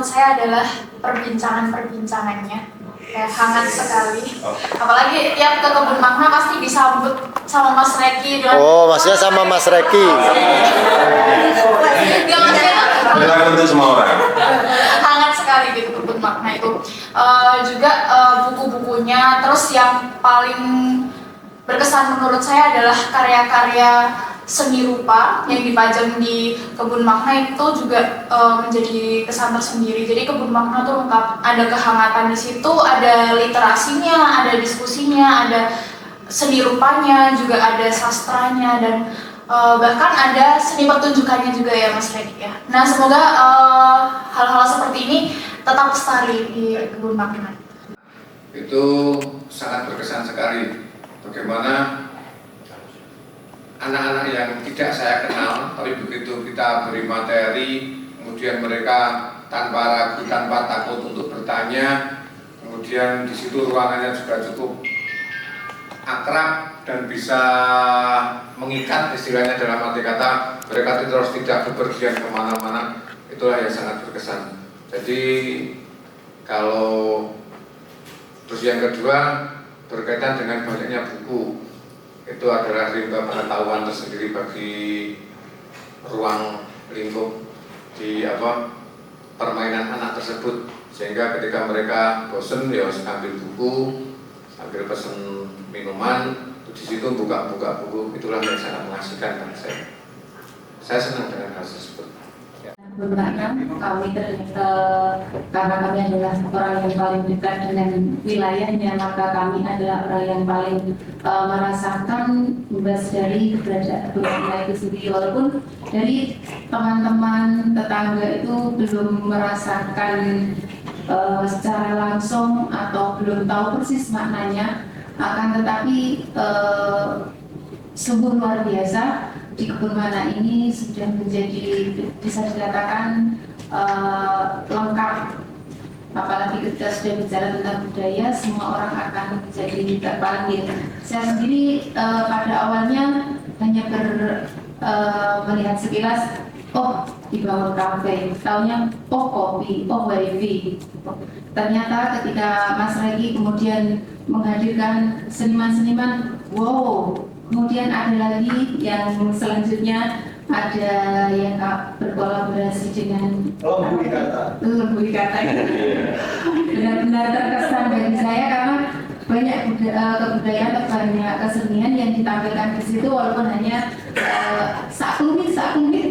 saya adalah perbincangannya kayak hangat sekali. Apalagi tiap ke Kebun Makna pasti disambut sama Mas Reki dengan maksudnya sama Mas Reki. Ya, maksudnya untuk semua orang. hangat sekali gitu Kebun Makna itu. Juga buku-bukunya, terus yang paling berkesan menurut saya adalah karya-karya seni rupa yang dipajang di Kebun Makna itu juga menjadi kesan tersendiri. Jadi Kebun Makna tuh lengkap, ada kehangatan di situ, ada literasinya, ada diskusinya, ada seni rupanya, juga ada sastranya, dan bahkan ada seni pertunjukannya juga ya Mas Redi ya. Nah semoga hal-hal seperti ini tetap lestari di Kebun Makna. Itu sangat berkesan sekali. Bagaimana anak-anak yang tidak saya kenal, tapi begitu kita beri materi, kemudian mereka tanpa ragu, tanpa takut untuk bertanya, kemudian di situ ruangannya juga cukup akrab dan bisa mengikat, istilahnya dalam arti kata mereka terus tidak bepergian kemana-mana. Itulah yang sangat berkesan. Jadi kalau terus yang kedua berkaitan dengan banyaknya buku, itu adalah rimba pengetahuan tersendiri bagi ruang lingkup di permainan anak tersebut, sehingga ketika mereka bosen ya ambil buku, ambil pesen minuman, di situ buka buku. Itulah yang sangat mengasihkan bagi saya. Saya senang dengan hal tersebut. Makna kami karena kami adalah orang yang paling dekat dengan wilayahnya, maka kami adalah orang yang paling merasakan imbas dari keberadaan wilayah itu sendiri, walaupun dari teman-teman tetangga itu belum merasakan secara langsung atau belum tahu persis maknanya, akan tetapi sungguh luar biasa. Di Kebun Makna ini sudah menjadi, bisa dikatakan lengkap. Apalagi ketika sudah bicara tentang budaya, semua orang akan menjadi terpanggil. Saya sendiri pada awalnya hanya melihat sekilas, oh dibangun kafe, taunya oh kopi, oh wifi. Ternyata ketika Mas Regi kemudian menghadirkan seniman-seniman, wow. Kemudian ada lagi yang selanjutnya, ada yang berkolaborasi dengan Lembu Kata. Benar-benar terkesan bagi saya karena banyak kebudayaan atau banyak kesenian yang ditampilkan di situ, walaupun hanya saklumit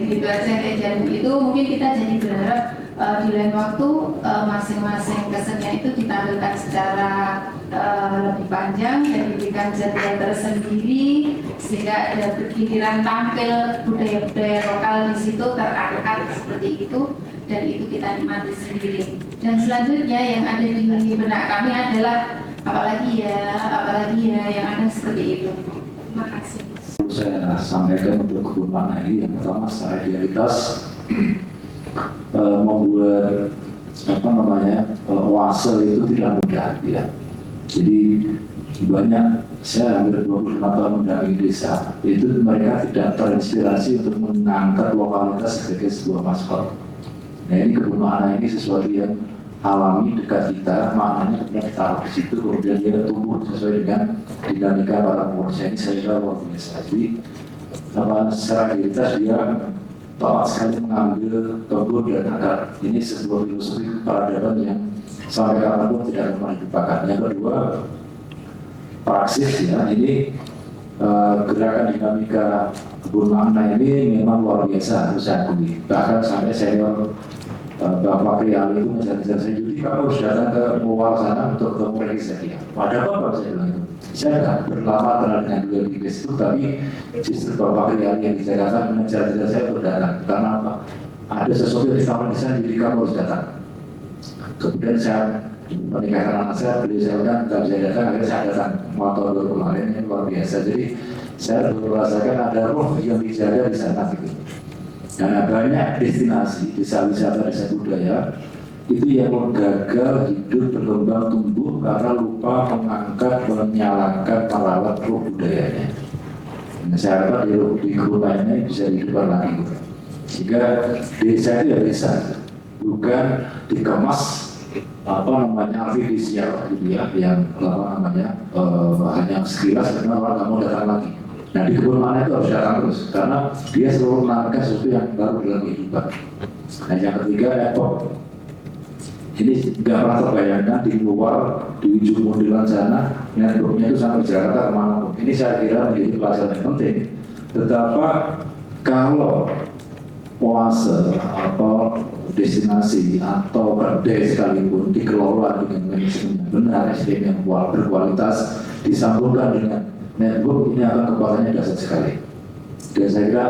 gitu aja kayak itu. Mungkin kita jadi berharap di lain waktu masing-masing kesenian itu ditampilkan secara lebih panjang dan diberikan jadwal tersendiri, sehingga ada giliran tampil budaya-budaya lokal di situ terangkat seperti itu, dan itu kita nikmati sendiri. Dan selanjutnya yang ada di benak kami adalah apalagi ya yang ada seperti itu. Terima kasih. Saya sampaikan untuk Kebun Makna ini, yang pertama secara realitas membuat oase itu tidak mudah ya. Jadi banyak, saya hampir 25 tahun mendampingi desa, itu mereka tidak terinspirasi untuk mengangkat lokalitas sebagai sebuah maskot. Nah ini Kebun Makna ini sesuatu yang alami dekat kita, maknanya kita taruh di situ, kemudian dia tumbuh sesuai dengan dinamika para pengurus. Ini saya kira luar biasa. Jadi secara realitas dia tepat sekali mengambil kebun dan akar. Ini sebuah filosofi peradaban yang sampai kapanpun tidak pernah dilupakan. Yang kedua, praksis ya, ini gerakan dinamika Kebun Makna ini memang luar biasa, harus saya akui. Bahkan sampai senior Bapak Kriali itu menjelaskan saya, jadi kamu harus datang ke luar sana untuk ketemu Regi. Ada apa saya bilang itu? Saya nggak berlama dengan dua Inggris itu, tapi justru Bapak Kriali yang di Jakarta mengejar saya untuk datang. Karena apa? Ada sesuatu yang ditawarkan di sana, jadi kamu harus datang. Kemudian saya menikahkan anak saya, beliau saya bilang nggak bisa datang, akhirnya saya datang. Motor kemarin ini luar biasa. Jadi saya merasakan ada roh yang dijaga di sana gitu. Karena banyak destinasi desa wisata, desa budaya itu yang gagal hidup berkembang tumbuh karena lupa mengangkat, menyalakan, merawat roh budayanya. Nah, saya harap di Kebun Makna ini bisa dihidupkan lagi. Sehingga desa itu ya desa, bukan dikemas artifisial gitu ya, yang hanya sekilas karena orang nggak mau datang lagi. Nah di kebun mana itu harus datang terus karena dia selalu menampilkan sesuatu yang baru dalam kehidupan. Nah yang ketiga network. Ini nggak pernah terbayangkan di luar, di ujung modelan sana networknya itu sampai Jakarta kemana pun. Ini saya kira menjadi pelajaran yang penting. Betapa kalau oase atau destinasi atau kedai sekalipun dikelola dengan manajemen yang benar, SDM yang berkualitas, disambungkan dengan network, ini akan kekuatannya dahsyat sekali. Dan saya kira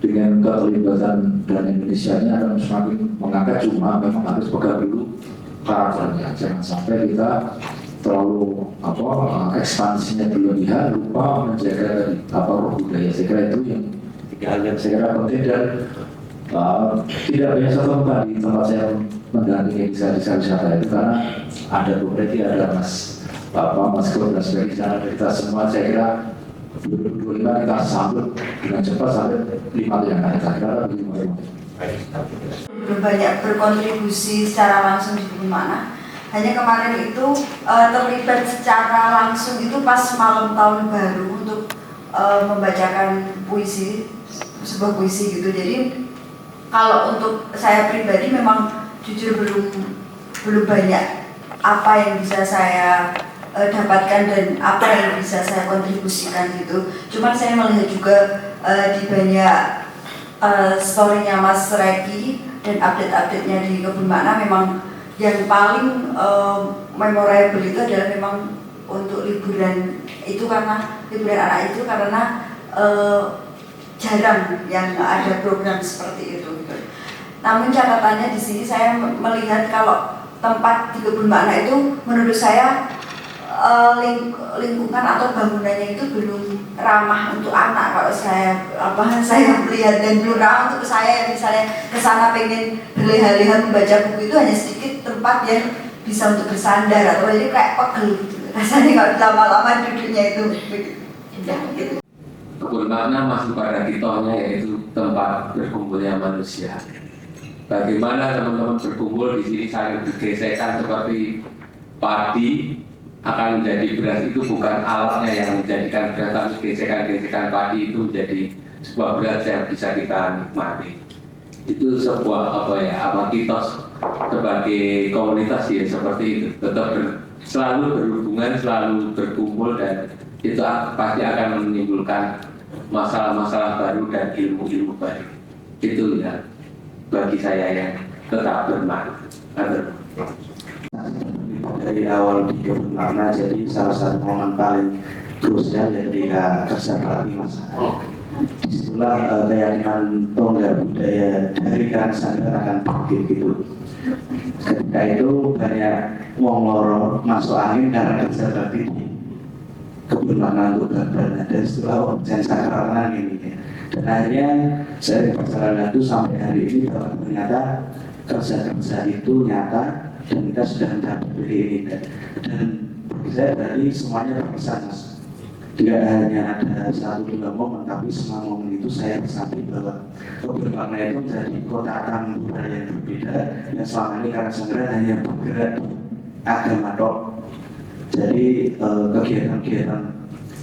dengan keterlibatan dan Indonesia ini akan semakin mengangkat, cuma memang harus pegang dulu karakternya. Jangan sampai kita terlalu ekspansinya berlebihan, lupa menjaga roh budaya. Saya kira itu yang saya kira penting dan tidak banyak saya temukan di tempat saya mendampingi desa-desa wisata itu karena ada beberapa, ada Mas Kod dan sebagainya. Kita semua saya kira 2025 kita sambut dengan cepat sampai 5 yang ada. Saya kira begitu. Belum banyak berkontribusi secara langsung di kebun mana. Hanya kemarin itu terlibat secara langsung itu pas malam tahun baru untuk membacakan puisi, sebuah puisi gitu. Jadi kalau untuk saya pribadi memang jujur belum banyak apa yang bisa saya dapatkan dan apa yang bisa saya kontribusikan gitu. Cuman saya melihat juga di banyak story-nya Mas Reki dan update-update-nya di kebun makna memang yang paling memorable itu adalah memang untuk liburan itu karena liburan anak itu karena jarang yang ada program seperti itu. Namun catatannya di sini saya melihat kalau tempat di kebun makna itu menurut saya lingkungan atau bangunannya itu belum ramah untuk anak. Kalau saya melihat dan belum ramah untuk saya yang misalnya kesana pengen berleha-leha membaca buku itu hanya sedikit tempat yang bisa untuk bersandar atau jadi kayak pegel gitu. Rasanya kalau lama-lama duduknya itu gitu. Kebun makna masih pada kitohnya yaitu tempat berkumpulnya manusia. Bagaimana teman-teman berkumpul di sini saling bergesekan seperti padi akan menjadi beras itu bukan alatnya yang menjadikan beras, tapi gesekan-gesekan padi itu menjadi sebuah beras yang bisa kita nikmati. Itu sebuah kitos sebagai komunitas ya seperti itu, tetap selalu berhubungan, selalu berkumpul dan itu pasti akan menimbulkan masalah-masalah baru dan ilmu-ilmu baru. Itu ya bagi saya yang tetap bermakna. Dari awal di kebun makna, jadi salah satu momen paling krusial ketika kerja bakti masyarakat. Disitulah keyakinan tonggak budaya dari kan sadar akan bangkit gitu. Ketika itu banyak wong loro masuk angin karena kerja bakti di kebun makna untuk berbana. Dan setelah dan sakralan ini ya. Dan akhirnya saya perjalanan itu sampai hari ini bahwa ternyata kerja-kerja itu nyata dan kita sudah mencapai ini dan bagi saya tadi semuanya berkesan mas. Tidak hanya ada satu dua momen, tapi semua momen itu saya bersaksi bahwa kebun makna itu menjadi kotakan budaya yang berbeda yang selama ini karena sendirian hanya bergerak di agama tok. Jadi kegiatan-kegiatan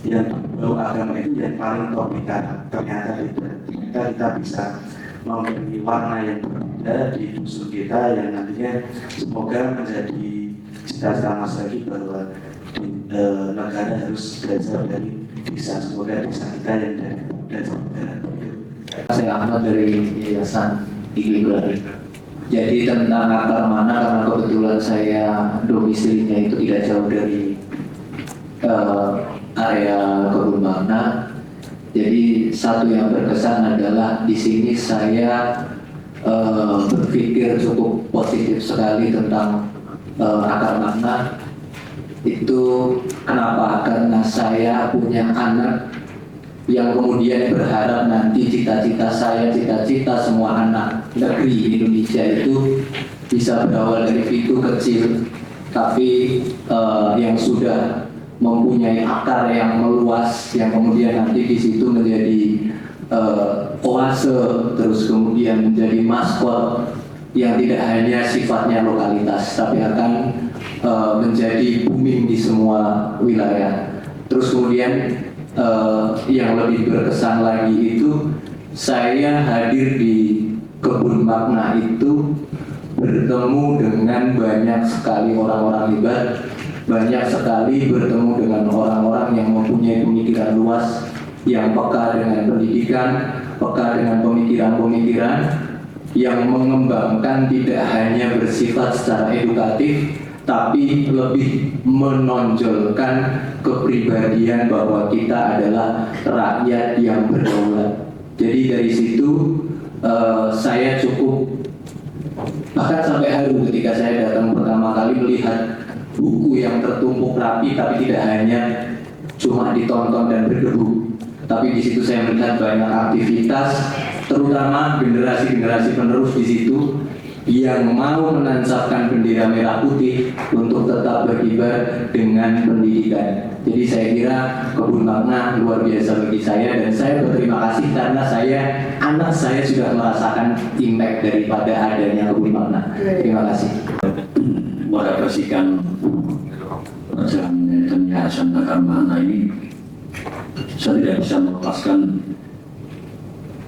yang berbau agama itu yang paling topikal ternyata kita bisa memberi warna yang berbeda di dusun kita yang nantinya semoga menjadi cita-cita mas lagi bahwa negara harus belajar dari desa, semoga desa kita yang dari negara. Saya Ahmad dari Yayasan Iglibari. Jadi tentang akar mana karena kebetulan saya domisilinya itu tidak jauh dari area kebun makna. Jadi satu yang berkesan adalah di sini saya berpikir cukup positif sekali tentang akar makna. Itu kenapa? Karena saya punya anak yang kemudian berharap nanti cita-cita saya, cita-cita semua anak negeri Indonesia itu bisa berawal dari pintu kecil, tapi yang sudah mempunyai akar yang meluas, yang kemudian nanti di situ menjadi oase, terus kemudian menjadi maskot yang tidak hanya sifatnya lokalitas, tapi akan menjadi booming di semua wilayah. Terus kemudian yang lebih berkesan lagi itu saya hadir di Kebun Makna itu bertemu dengan banyak sekali orang-orang hebat, banyak sekali bertemu dengan orang-orang yang mempunyai pemikiran luas, yang peka dengan pendidikan, peka dengan pemikiran-pemikiran yang mengembangkan tidak hanya bersifat secara edukatif, tapi lebih menonjolkan kepribadian bahwa kita adalah rakyat yang berdaulat. Jadi dari situ saya cukup, bahkan sampai haru ketika saya datang pertama kali melihat buku yang tertumpuk rapi, tapi tidak hanya cuma ditonton dan berdebu, tapi di situ saya melihat banyak aktivitas, terutama generasi-generasi penerus di situ yang mau menancapkan bendera merah putih untuk tetap berkibar dengan pendidikan. Jadi saya kira Kebun Makna luar biasa bagi saya, dan saya berterima kasih karena anak saya sudah merasakan impact daripada adanya Kebun Makna. Terima kasih. Merefleksikan perjalanan Yayasan Akar Makna ini, saya tidak bisa melepaskan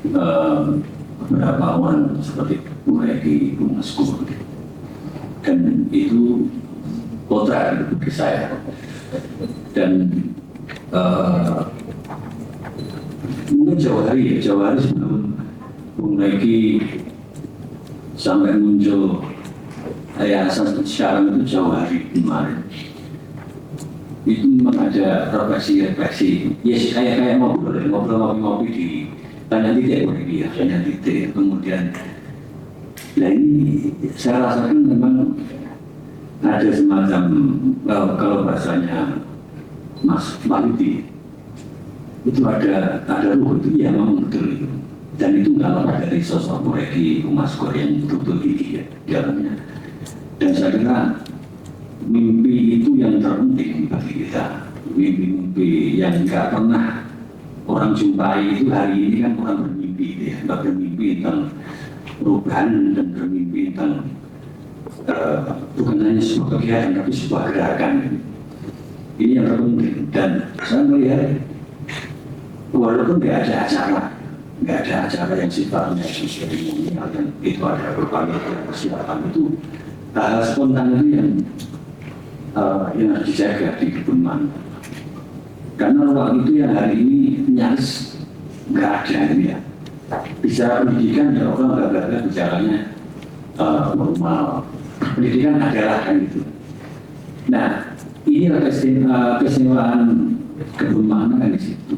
beberapa orang seperti Bu Regi, Bu Maskur, dan itu potret bagi saya. Dan mungkin jauh hari sebelum Bu Regi sampai muncul yayasan sekarang itu jauh hari kemarin. Itu memang ada refleksi. Yes, kayak ngobrol-ngopi di banyak titik ya, banyak titik. Kemudian, nah ini saya rasakan memang ada semacam, kalau bahasanya Mas Maliti, itu ada ruh itu ya memang betul itu. Dan itu nggak lepas dari sosok Bu Regi, Bu Maskur yang betul-betul tinggi ya dalamnya. Dan saya kira mimpi itu yang terpenting bagi kita, mimpi-mimpi yang nggak pernah orang jumpai itu hari ini kan orang bermimpi, ya, bermimpi tentang perubahan dan bermimpi tentang bukan hanya sebuah kegiatan tapi sebuah gerakan. Ini yang terpenting. Dan saya melihat walaupun nggak ada acara yang sifatnya seremonial dan itu ada berbagai persiapan, itu hal spontan itu yang harus dijaga di Kebun Makna. Karena ruang itu yang hari ini nyaris nggak ada ini ya. Bicara pendidikan ya orang nggak bicaranya normal. Pendidikan adalah kan itu. Nah, inilah keistimewaan Kebun Makna kan di situ.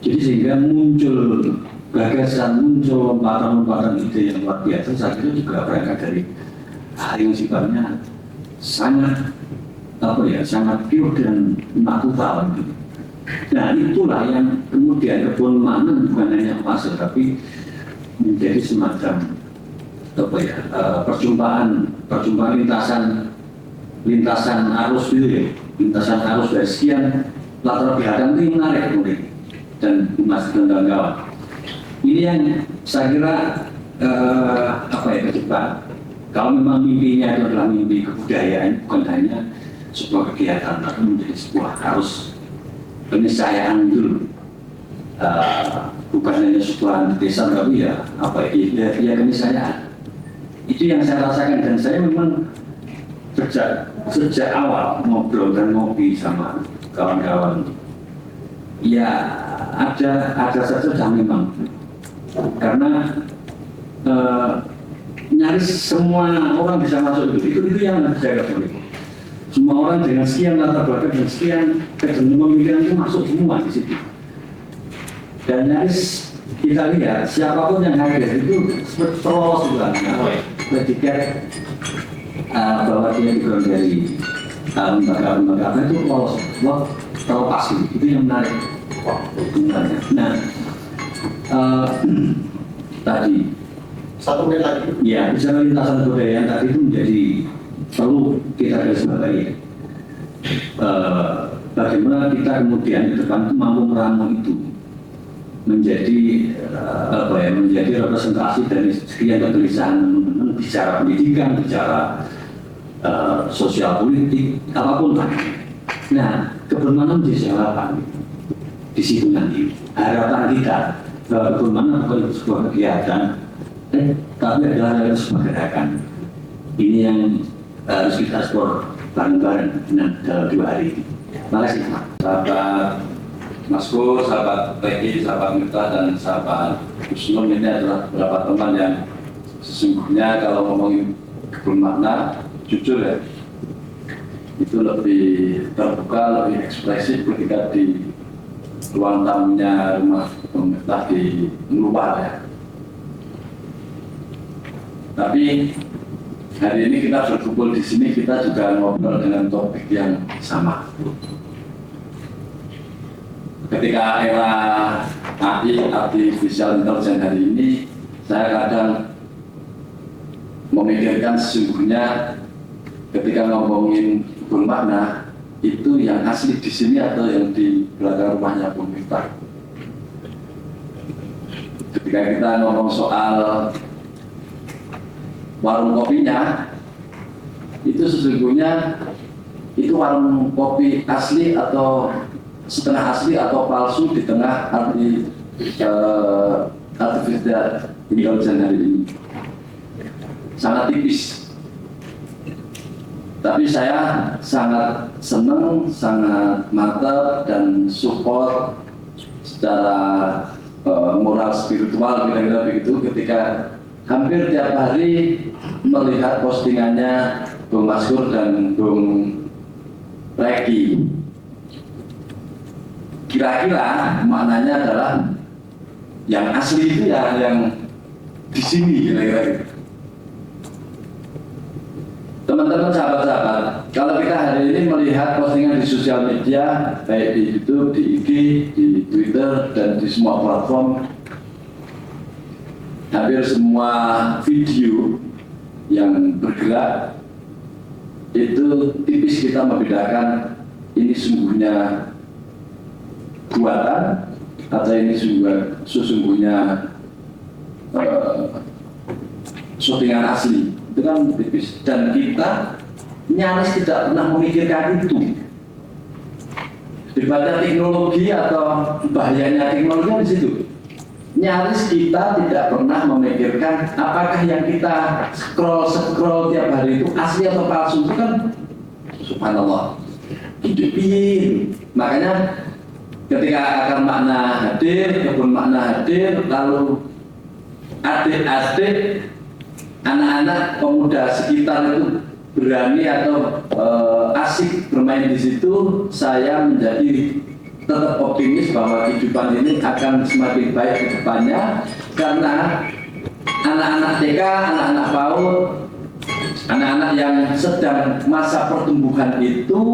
Jadi sehingga muncul gagasan, muncul lompatan-lompatan ide yang luar biasa. Saya kira juga berangkat dari hal yang sifatnya sangat sangat pure dan natural gitu. Nah itulah yang kemudian Kebun Makna bukan hanya masuk tapi menjadi semacam perjumpaan lintasan arus gitu ya, lintasan arus dari sekian latar belakang itu menarik kemudian dan masih dan kawan. Ini yang saya kira ke depan. Kalau memang mimpinya itu adalah mimpi kebudayaan, bukan hanya sebuah kegiatan, tapi menjadi sebuah harus keniscayaan dulu. Bukan hanya sebuah desa, tapi ya keniscayaan. Itu yang saya rasakan, dan saya memang sejak awal ngobrol dan ngopi sama kawan-kawan. Ya ada saja memang karena nyaris semua orang bisa masuk itu yang harus dijaga dulu. Semua orang dengan sekian latar belakang dan sekian pemikiran itu masuk semua di situ. Dan nyaris kita lihat siapapun yang hadir itu terlolos juga. Ketika bahwa dia juga dari lembaga itu lolos, terlepas itu yang menarik. Nah, tadi 1 menit lagi. Ya, bicara lintasan kebudayaan tadi itu menjadi perlu kita garisbawahi. Bagaimana kita kemudian ke depan itu mampu meramu itu menjadi menjadi representasi dari sekian kegelisahan teman-teman bicara pendidikan, bicara sosial politik, apapun lah. Nah, kebermanan menjadi harapan di situ nanti. Harapan kita bahwa kebermanan bukan sebuah kegiatan, tapi adalah sebuah gerakan. Ini yang harus kita eksplor bareng-bareng dalam 2 hari ini. Terima kasih. Sahabat Mas Pur, sahabat Peggy, sahabat Mirta, dan sahabat Kusnum, ini adalah beberapa teman yang sesungguhnya kalau ngomongin bermakna, jujur ya, itu lebih terbuka, lebih ekspresif ketika di ruang tamunya rumah pemerintah di luar ya. Tapi hari ini kita berkumpul di sini, kita juga ngobrol dengan topik yang sama. Ketika era AI, artificial intelligence hari ini, saya kadang memikirkan sesungguhnya ketika ngomongin bermakna itu yang asli di sini atau yang di belakang rumahnya pemerintah. Ketika kita ngomong soal warung kopinya, itu sesungguhnya itu warung kopi asli atau setengah asli atau palsu di tengah artificial intelligence hari ini. Sangat tipis. Tapi saya sangat senang, sangat mantap dan support secara moral spiritual kira-kira begitu ketika hampir tiap hari melihat postingannya Bung Maskur dan Bung Reki. Kira-kira maknanya adalah yang asli itu ya yang di sini kira-kira gitu. Teman-teman, sahabat-sahabat, kalau kita hari ini melihat postingan di sosial media, baik di YouTube, di IG, di Twitter, dan di semua platform, hampir semua video yang bergerak itu tipis kita membedakan ini sungguhnya buatan atau ini sesungguhnya syutingan asli. Itu kan tipis, dan kita nyaris tidak pernah memikirkan itu. Daripada teknologi atau bahayanya teknologi di situ, nyaris kita tidak pernah memikirkan apakah yang kita scroll tiap hari itu asli atau palsu. Itu kan subhanallah hidupin. Makanya ketika akar makna hadir, kebun makna hadir, lalu adik-adik, anak-anak pemuda sekitar itu berani atau asik bermain di situ, saya menjadi tetap optimis bahwa kehidupan ini akan semakin baik ke depannya, karena anak-anak TK, anak-anak PAUD, anak-anak yang sedang masa pertumbuhan itu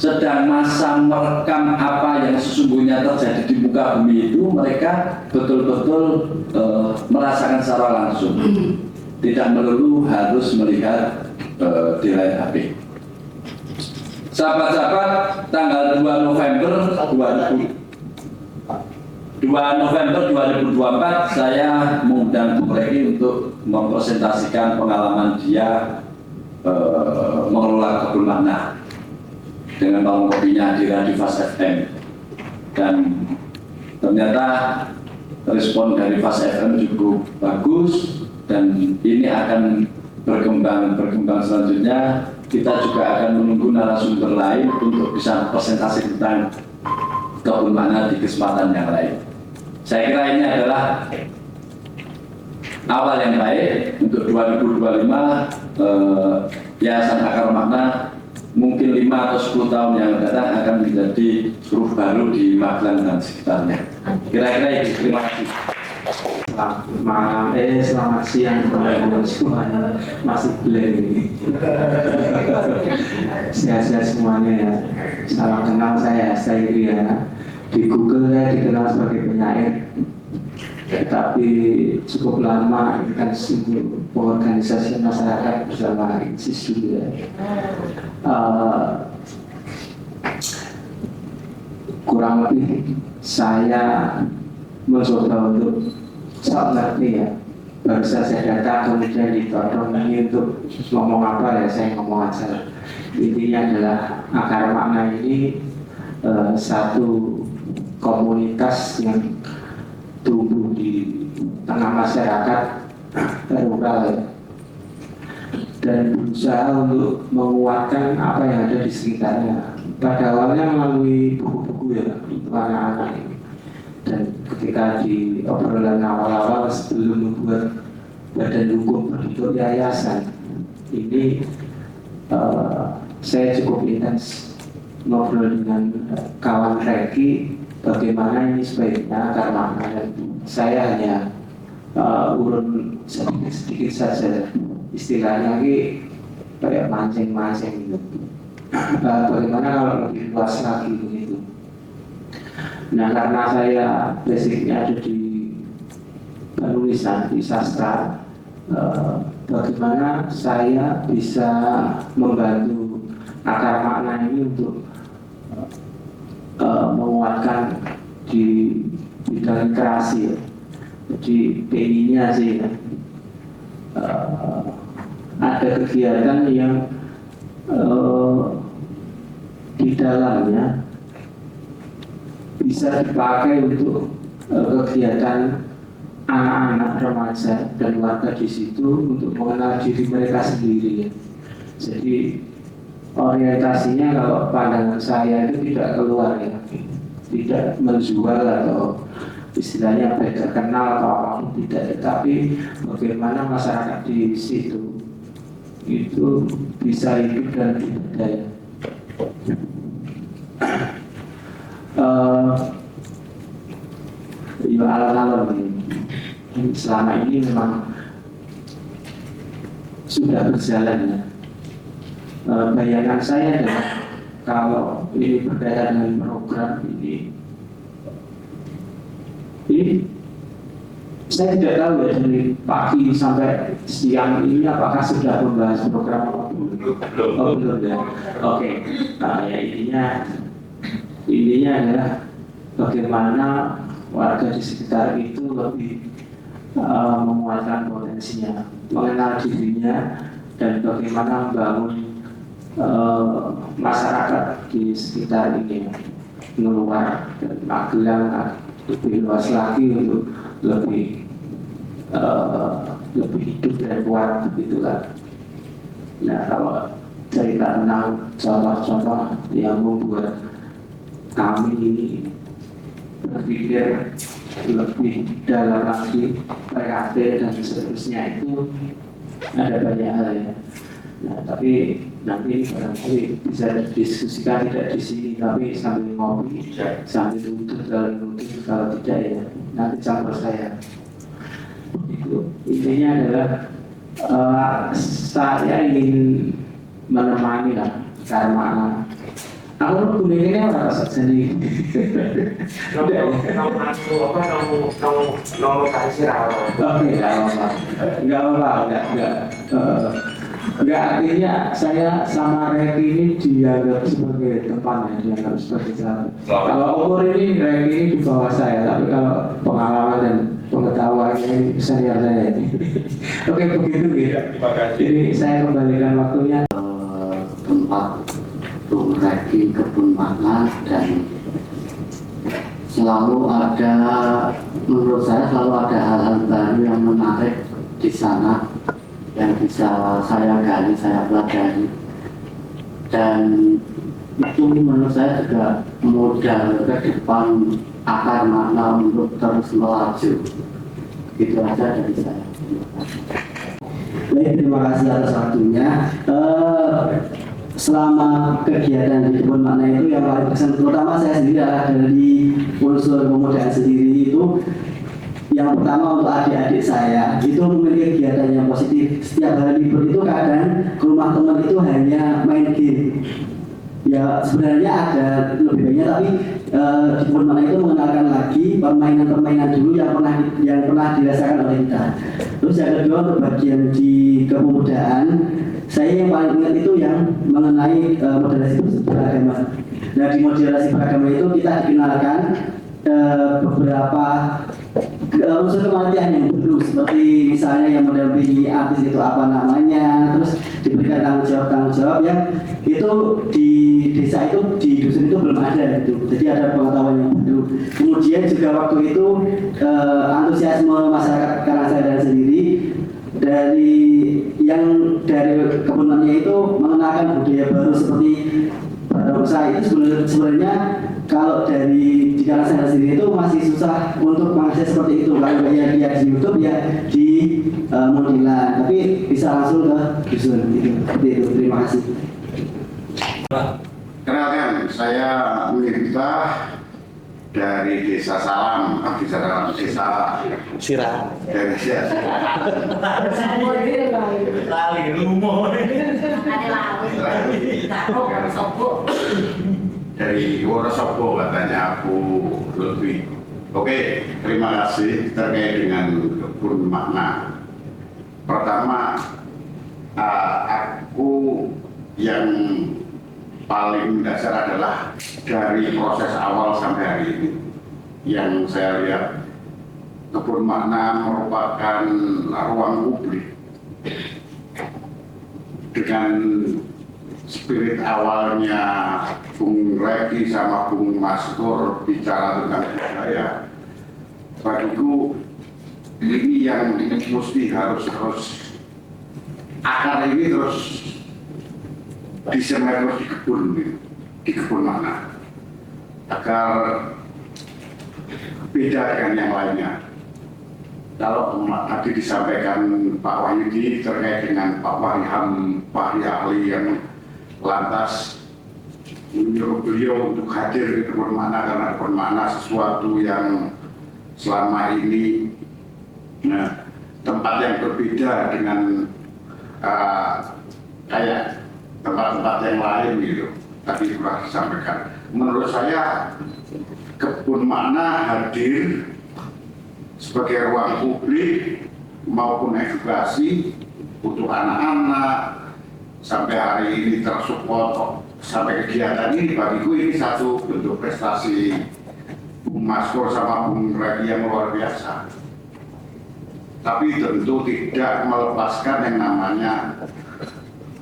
sedang masa merekam apa yang sesungguhnya terjadi di muka bumi itu, mereka betul-betul merasakan secara langsung, tidak melulu harus melihat di layar HP. Sahabat-sahabat, tanggal 2 November 2024 saya mengundang Bu Reki untuk mempresentasikan pengalaman dia mengelola kebun makna dengan warung kopinya di Radio Fast FM, dan ternyata respon dari Fast FM cukup bagus, dan ini akan berkembang selanjutnya. Kita juga akan menunggu narasumber lain untuk bisa presentasi tentang kebun makna di kesempatan yang lain. Saya kira ini adalah awal yang baik untuk 2025. Yayasan Akar Makna mungkin 5 atau 10 tahun yang datang akan menjadi huruf baru di Magelang dan sekitarnya. Kira-kira itu. Terima kasih. Selamat siang teman-teman semuanya. Masih blank ini. Sehat-sehat semuanya ya. Salam kenal, saya Sairi ya. Di Google saya dikenal sebagai penyair, tapi cukup lama ini kan simbol organisasi masyarakat bersama ISIS juga. Kurang lebih saya mencoba untuk sok ngerti ya baru saja datang kemudian ditodong ini untuk ngomong apa ya saya ngomong aja. Intinya adalah akar makna ini satu komunitas yang tumbuh di tengah masyarakat rural ya, dan berusaha untuk menguatkan apa yang ada di sekitarnya. Pada awalnya melalui buku-buku ya untuk anak-anak ini. Dan ketika di obrolan awal-awal sebelum membuat badan hukum bentuk yayasan ini, saya cukup intens ngobrol dengan kawan Reki bagaimana ini sebaiknya akar makna. Saya hanya urun sedikit saja, istilahnya ini kayak mancing-mancing gitu. Bagaimana kalau lebih luas lagi begitu. Nah, karena saya basicnya ada di penulisan, di sastra, bagaimana saya bisa membantu akar makna ini untuk menguatkan di bidang literasi. Jadi pengennya sih ada kegiatan yang di dalamnya bisa dipakai untuk kegiatan anak-anak remaja dan warga di situ untuk mengenal diri mereka sendiri. Jadi orientasinya kalau pandangan saya itu tidak keluar ya, tidak menjual atau istilahnya beda kenal atau apapun tidak, tetapi bagaimana masyarakat di situ itu bisa hidup dan berdaya. Ya alon-alon ini selama ini memang sudah berjalan ya. Bayangan saya adalah kalau ini berkaitan dengan program ini saya tidak tahu ya dari pagi sampai siang ini apakah sudah membahas program apa belum? Oh, belum ya. Oke. Nah, ya intinya adalah bagaimana warga di sekitar itu lebih menguatkan potensinya, mengenal dirinya, dan bagaimana membangun masyarakat di sekitar ini keluar dan Magelang lebih luas lagi untuk lebih hidup dan kuat begitulah. Nah, kalau cerita tentang contoh-contoh yang membuat kami ini berpikir lebih dalam lagi, kreatif dan seterusnya itu ada banyak hal ya. Nah, tapi nanti barangkali bisa didiskusikan tidak di sini, tapi sambil ngopi, sambil duduk kalau tidak ya nanti campur saya. Itu intinya adalah saya ingin menemani lah karena aku kuningnya orang jadi enggak artinya saya sama Reki ini dianggap sebagai teman ya, dianggap sebagai sahabat. Kalau umur ini Reki ini di bawah saya, tapi kalau pengalaman dan pengetahuan ini senior saya ini. Oke, begitu ya. Jadi saya kembalikan waktunya. Tempat Bung Reki Kebun Makna, dan selalu ada, menurut saya selalu ada hal-hal baru yang menarik di sana yang bisa saya gali, saya pelajari, dan itu menurut saya juga modal ke depan akar makna untuk terus melaju. Itu aja dari saya. Baik, terima kasih atas waktunya. Selama kegiatan di Kebun Makna itu yang paling berkesan, terutama saya sendiri adalah dari unsur pemudaan sendiri itu. Yang pertama untuk adik-adik saya itu memiliki kegiatan yang positif. Setiap hari libur itu kadang ke rumah teman itu hanya main game. Ya sebenarnya ada lebih banyak, tapi di Kebun Makna itu mengenalkan lagi permainan-permainan dulu yang pernah dirasakan oleh kita. Terus yang kedua untuk bagian di kepemudaan, saya yang paling ingat itu yang mengenai moderasi beragama. Nah, di moderasi beragama itu kita dikenalkan beberapa unsur kematian yang perlu, seperti misalnya yang mendampingi artis itu apa namanya, terus diberikan tanggung jawab yang itu di desa itu, di dusun itu belum ada gitu. Jadi ada pengetahuan yang perlu. Kemudian juga waktu itu antusiasme masyarakat Karangsari sendiri dari kebunannya itu mengenalkan budaya baru seperti barongsai. Itu sebenarnya kalau di Karangsari sendiri itu masih susah untuk mengakses seperti itu. Kalau ya dia di YouTube ya di Mundilan, tapi bisa langsung ke dusun gitu. Seperti itu. Terima kasih. Kenalkan, saya Miftah dari Desa Salam, Desa Sirah. Dari Desa dari Wonosobo katanya Bu Lutfi. Oke, terima kasih terkait dengan kebun makna. Pertama, aku yang paling dasar adalah dari proses awal sampai hari ini yang saya lihat kebun makna merupakan ruang publik dengan spirit awalnya Bung Reki sama Bung Maskur bicara tentang budaya. Bagiku ini yang mesti harus akar ini terus disemer di kebun mana agar beda dengan yang lainnya. Kalau tadi disampaikan Pak Wahyudi terkait dengan Pak Wahri ahli yang lantas menyuruh beliau untuk hadir di kebun mana karena kebun mana sesuatu yang selama ini tempat yang berbeda dengan kayak tempat-tempat yang lain gitu. Tadi sudah disampaikan. Menurut saya kebun makna hadir sebagai ruang publik maupun edukasi untuk anak-anak sampai hari ini tersupport sampai kegiatan ini. Bagiku ini satu bentuk prestasi Bung Maskur sama Bung Reki yang luar biasa. Tapi tentu tidak melepaskan yang namanya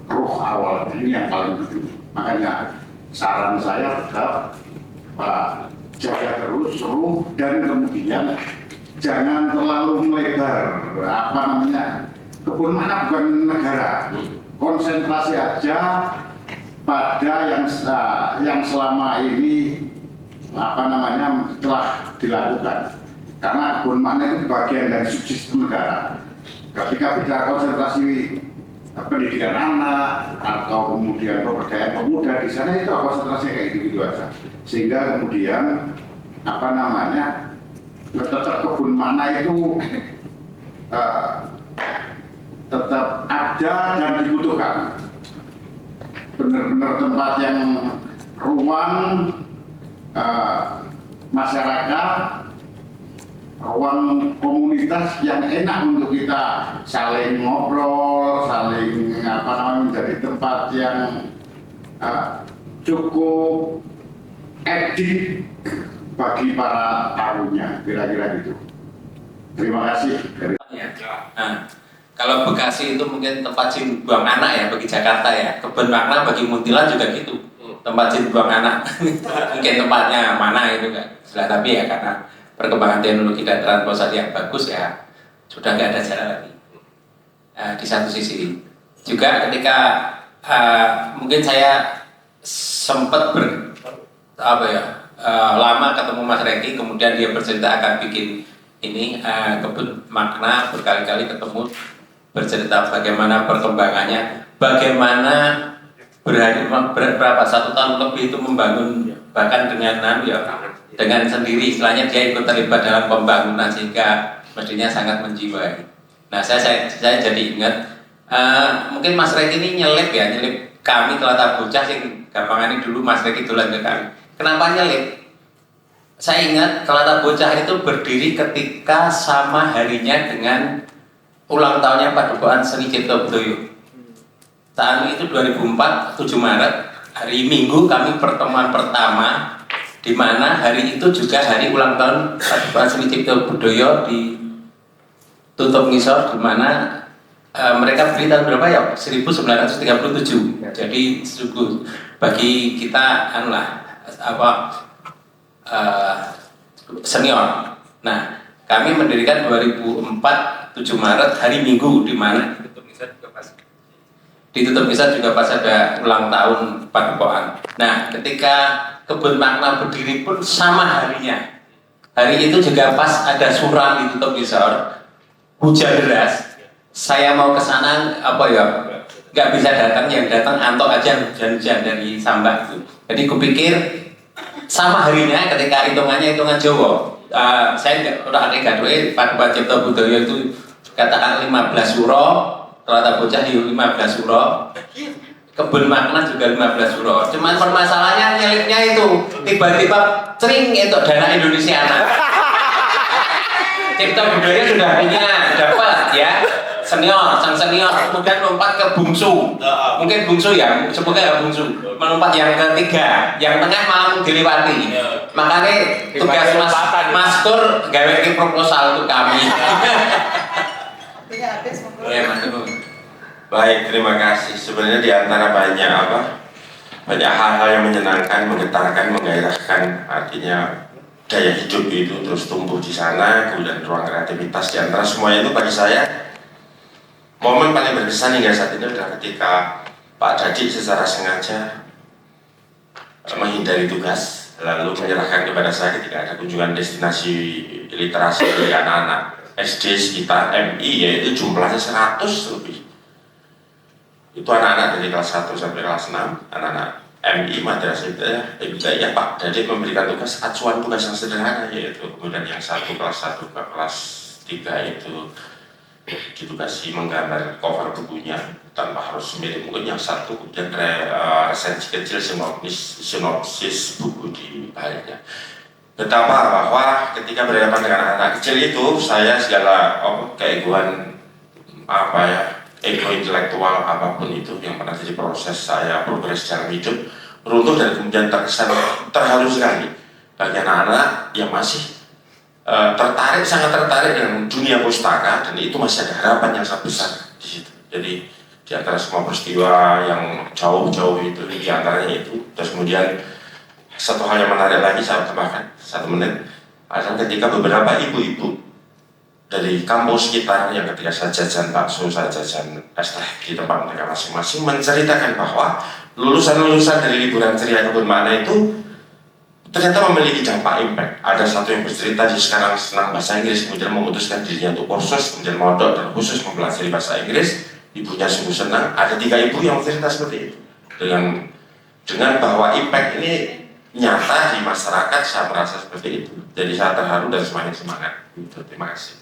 ruh awal, ini yang paling penting. Makanya saran saya tetap Pak, jaga terus ruh dan kemudian jangan terlalu melebar. Apa namanya, kebun mana bukan negara, konsentrasi aja pada yang selama ini apa namanya telah dilakukan. Karena kebun mana itu bagian dari subsistem negara. Ketika bicara konsentrasi pendidikan anak atau kemudian pemberdayaan pemuda di sana itu konsentrasi kayak gitu aja, sehingga kemudian apa namanya tetap kebun mana itu tetap ada dan dibutuhkan, benar-benar tempat yang ruang masyarakat, ruang komunitas yang enak untuk kita saling ngobrol, saling apa namanya, menjadi tempat yang cukup edik bagi para tamunya, kira-kira gitu. Terima kasih. Nah, kalau Bekasi itu mungkin tempat jin buang anak ya bagi Jakarta ya. Kebun makna bagi Muntilan juga gitu. Tempat jin buang anak. Mungkin tempatnya mana itu kan. Tapi ya karena perkembangan teknologi dan transportasi yang bagus ya sudah nggak ada jalan lagi. Di satu sisi juga ketika mungkin saya sempat lama ketemu Mas Reki, kemudian dia bercerita akan bikin ini kebun makna, berkali-kali ketemu bercerita bagaimana perkembangannya, bagaimana berapa 1 tahun lebih itu membangun bahkan dengan sendiri, istilahnya dia ikut terlibat dalam pembangunan sehingga mestinya sangat menjiwai. Nah saya jadi ingat mungkin Mas Reki ini nyelip kami Telata Bocah sing gampangane dulu Mas Reki dolan ke kami. Kenapa nyelip? Saya ingat Telata Bocah itu berdiri ketika sama harinya dengan ulang tahunnya Padukaan Seni Cipta Budaya. Tahun itu 2004, 7 Maret, hari Minggu kami pertemuan pertama di di mana hari itu juga hari ulang tahun Pak Sri Cipto Budoyo di Tutup Ngisor, di mana mereka beli tahun berapa ya? 1937. Jadi sungguh bagi kita senior. Nah, kami mendirikan 2004 7 Maret hari Minggu, di mana di Tutup Ngisor juga pas ada ulang tahun Padepokan. Nah, ketika Kebun Makna berdiri pun sama harinya. Hari itu juga pas ada suram di Tutup Ngisor, hujan deras. Saya mau ke sana nggak bisa datang, yang datang Anto aja hujan-hujan dari Sambak itu. Jadi kupikir sama harinya ketika hitungan Jawa. Saya udah ada Pak Cipto Budoyo itu katakan 15 suro, Rata Bocah di 15 suro, Kebun Makna juga 15 suro. Cuman permasalahannya nyelipnya itu tiba-tiba cering itu dana Indonesia anak. Cipto Budoyo sudah punya dapat ya sang senior, kemudian lompat ke bungsu, mungkin bungsu ya, semoga ya bungsu, melompat yang ketiga, yang tengah malam dilewati. Makanya tugas Mas Tur gawe proposal untuk kami. Baik, terima kasih. Sebenarnya di antara banyak hal-hal yang menyenangkan, menggetarkan, menggairahkan, artinya gaya hidup itu terus tumbuh di sana, kemudian ruang kreativitas di antara semuanya itu bagi saya momen paling berkesan hingga saat ini adalah ketika Pak Dadi secara sengaja menghindari tugas, lalu menyerahkan kepada saya ketika ada kunjungan destinasi literasi dari anak-anak SD sekitar MI, yaitu jumlahnya 100 lebih. Itu anak-anak dari kelas 1 sampai kelas 6, anak-anak MI Madrasah Ibtidaiyah. Pak Dadi memberikan tugas acuan tugas yang sederhana, yaitu kemudian yang satu kelas 1 ke kelas 3 itu ditugasi menggambar cover bukunya tanpa harus mirip, mungkin yang satu kemudian resensi kecil sinopsis buku di baliknya. Betapa bahwa ketika berhadapan dengan anak kecil itu saya segala keegoan ego intelektual apapun itu yang pernah jadi proses saya progres dalam hidup runtuh dan kemudian terkesan terharu sekali bagi anak-anak yang masih sangat tertarik dengan dunia pustaka, dan itu masih ada harapan yang sangat besar di situ. Jadi di antara semua peristiwa yang jauh-jauh itu, di antaranya itu, terus kemudian satu hal yang menarik lagi saya tambahkan 1 menit adalah ketika beberapa ibu-ibu dari kampus sekitar yang ketika saya jajan bakso, saya jajan es teh di tempat mereka masing-masing menceritakan bahwa lulusan-lulusan dari liburan ceria Kebun Makna itu ternyata memiliki dampak impact. Ada satu yang bercerita dia sekarang senang bahasa Inggris, kemudian memutuskan dirinya untuk kursus, kemudian mondok dan khusus mempelajari bahasa Inggris. Ibunya sungguh senang. Ada 3 ibu yang bercerita seperti itu dengan bahwa impact ini nyata di masyarakat. Saya merasa seperti itu. Jadi saya terharu dan semakin semangat. Terima kasih.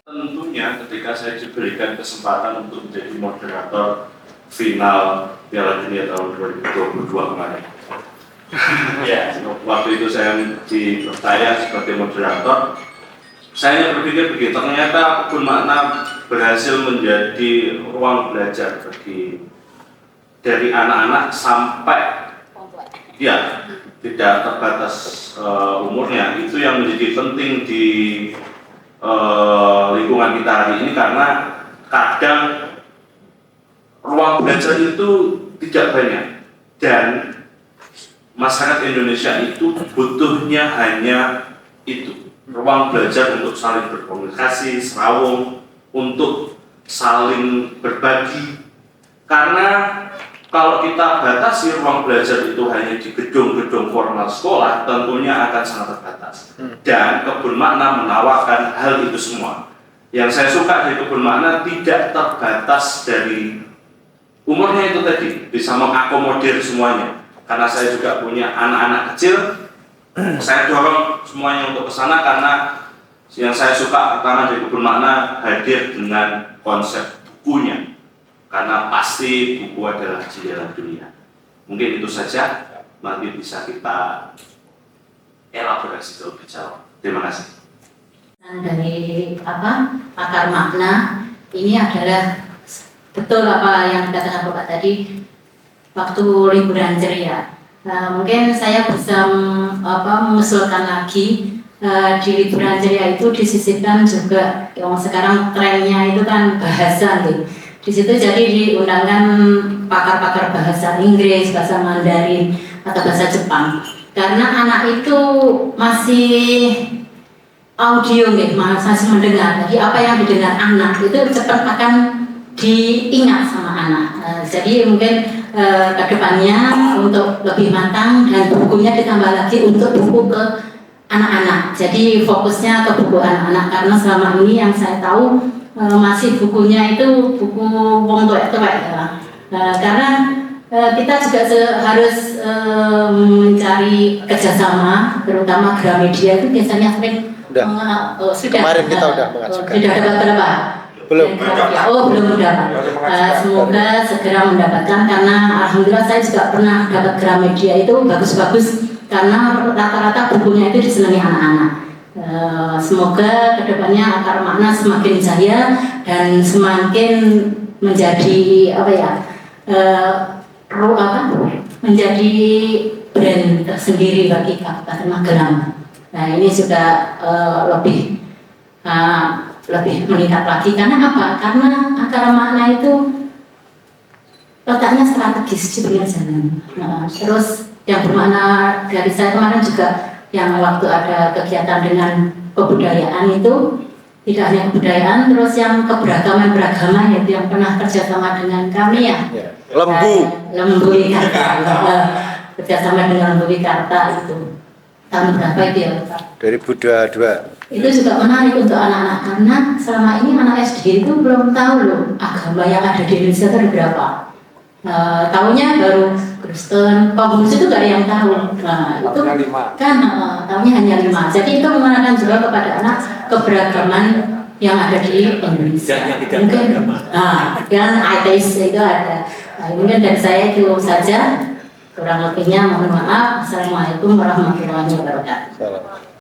Tentunya ketika saya diberikan kesempatan untuk menjadi moderator final Piala Dunia tahun 2022 kemarin. Ya, waktu itu saya dipercaya sebagai moderator. Saya berpikir begitu, ternyata Kebun Makna berhasil menjadi ruang belajar dari anak-anak sampai ya tidak terbatas umurnya. Itu yang menjadi penting di lingkungan kita hari ini, karena kadang ruang belajar itu tidak banyak dan masyarakat Indonesia itu butuhnya hanya itu, ruang belajar untuk saling berkomunikasi, serawung, untuk saling berbagi. Karena kalau kita batasi ruang belajar itu hanya di gedung-gedung formal sekolah, tentunya akan sangat terbatas. Dan Kebun Makna menawarkan hal itu semua. Yang saya suka di Kebun Makna tidak terbatas dari umurnya itu tadi, bisa mengakomodir semuanya. Karena saya juga punya anak-anak kecil, saya dorong semuanya untuk ke sana, karena yang saya suka pertama di Kebun Makna hadir dengan konsep bukunya, karena pasti buku adalah jendela dunia. Mungkin itu saja, nanti bisa kita elaborasi lebih jauh. Terima kasih. Dari pakar makna ini adalah betul apa yang dikatakan Bapak tadi. Waktu liburan ceria, Mungkin saya bisa mengusulkan lagi di liburan ceria itu disisipkan juga yang sekarang trennya itu kan bahasa nih. Di situ jadi diundangkan pakar-pakar bahasa Inggris, bahasa Mandarin atau bahasa Jepang. Karena anak itu masih audio nih, masih mendengar. Jadi apa yang didengar anak itu cepat akan diingat sama anak. Jadi mungkin kedepannya untuk lebih matang dan bukunya ditambah lagi untuk buku ke anak-anak. Jadi fokusnya ke buku anak-anak karena selama ini yang saya tahu masih bukunya itu buku wong tuwek-tuwek ya. Karena kita juga harus mencari kerjasama, terutama Gramedia itu biasanya sering sudah kemarin kita udah mengajukan. Sudah dapat berapa? Belum. Belum mendapat. Semoga segera mendapatkan karena alhamdulillah saya juga pernah dapat Gramedia itu bagus-bagus karena rata-rata bukunya itu disenangi anak-anak. Semoga kedepannya akar makna semakin jaya dan semakin menjadi menjadi brand tersendiri bagi Kabupaten Magelang. Nah ini sudah lebih meningkat lagi karena apa? Karena akar makna itu letaknya strategis di pinggir jalan. Terus yang bermakna dari saya kemarin juga yang waktu ada kegiatan dengan kebudayaan itu tidak hanya kebudayaan, terus yang keberagaman yaitu yang pernah kerjasama dengan kami ya. Lembu Wikarta, kerjasama dengan Lembu Wikarta itu tahun berapa itu ya Pak? 2022. Itu juga menarik untuk anak-anak karena selama ini anak SD itu belum tahu loh agama yang ada di Indonesia itu ada berapa. Tahunya baru Kristen, Konghucu itu gak ada yang tahu. Itu kan tahunya hanya 5. Jadi itu mengenalkan juga kepada anak keberagaman yang ada di Indonesia. Mungkin dan ateis itu ada. Mungkin dari saya itu saja. Kurang lebihnya mohon maaf. Assalamualaikum warahmatullahi wabarakatuh.